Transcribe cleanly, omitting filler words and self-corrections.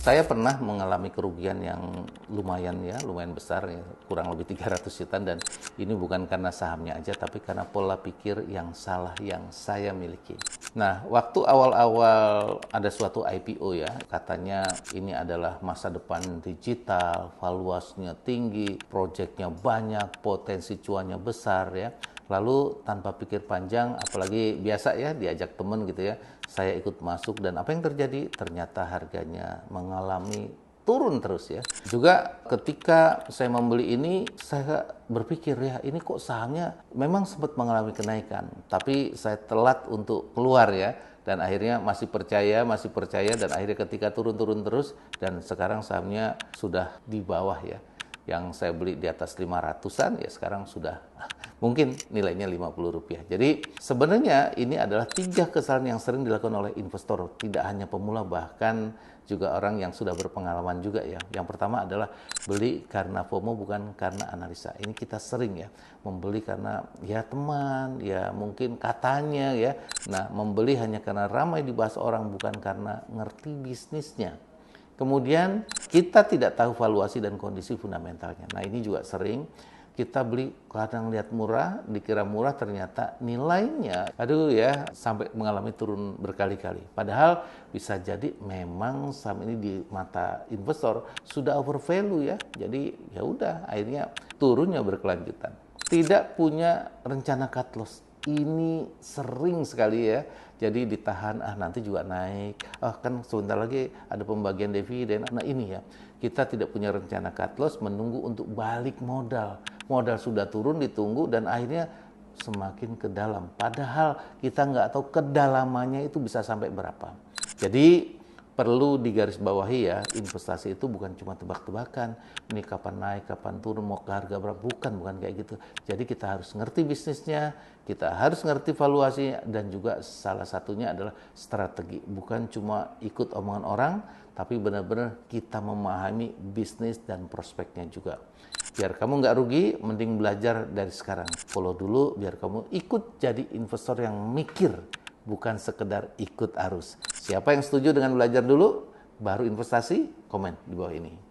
Saya pernah mengalami kerugian yang lumayan besar ya, kurang lebih 300 juta dan ini bukan karena sahamnya aja tapi karena pola pikir yang salah yang saya miliki. Nah, waktu awal-awal ada suatu IPO ya, katanya ini adalah masa depan digital, valuasinya tinggi, proyeknya banyak, potensi cuannya besar ya. Lalu tanpa pikir panjang, apalagi biasa ya diajak temen gitu ya, saya ikut masuk dan apa yang terjadi? Ternyata harganya mengalami turun terus ya. Juga ketika saya membeli ini, saya berpikir ya ini kok sahamnya memang sempat mengalami kenaikan, tapi saya telat untuk keluar ya. Dan akhirnya masih percaya dan akhirnya ketika turun-turun terus dan sekarang sahamnya sudah di bawah ya. Yang saya beli di atas 500-an ya sekarang sudah mungkin nilainya Rp50. Jadi sebenarnya ini adalah 3 kesalahan yang sering dilakukan oleh investor, tidak hanya pemula bahkan juga orang yang sudah berpengalaman juga ya. Yang pertama adalah beli karena FOMO bukan karena analisa. Ini kita sering ya, membeli karena ya teman, ya mungkin katanya ya. Nah, membeli hanya karena ramai dibahas orang bukan karena ngerti bisnisnya. Kemudian kita tidak tahu valuasi dan kondisi fundamentalnya. Nah ini juga sering kita beli kadang lihat murah, dikira murah ternyata nilainya aduh ya sampai mengalami turun berkali-kali. Padahal bisa jadi memang saham ini di mata investor sudah overvalue ya. Jadi ya udah akhirnya turunnya berkelanjutan. Tidak punya rencana cut loss. Ini sering sekali ya. Jadi ditahan, nanti juga naik. Kan sebentar lagi ada pembagian dividen. Nah ini ya, kita tidak punya rencana cut loss, menunggu untuk balik modal. Modal sudah turun, ditunggu dan akhirnya semakin ke dalam. Padahal kita nggak tahu kedalamannya itu bisa sampai berapa. Jadi perlu digarisbawahi ya, investasi itu bukan cuma tebak-tebakan. Ini kapan naik, kapan turun, mau ke harga berapa. Bukan kayak gitu. Jadi kita harus ngerti bisnisnya, kita harus ngerti valuasi, dan juga salah satunya adalah strategi. Bukan cuma ikut omongan orang, tapi benar-benar kita memahami bisnis dan prospeknya juga. Biar kamu nggak rugi, mending belajar dari sekarang. Follow dulu, biar kamu ikut jadi investor yang mikir, bukan sekedar ikut arus. Siapa yang setuju dengan belajar dulu, baru investasi? Komen di bawah ini.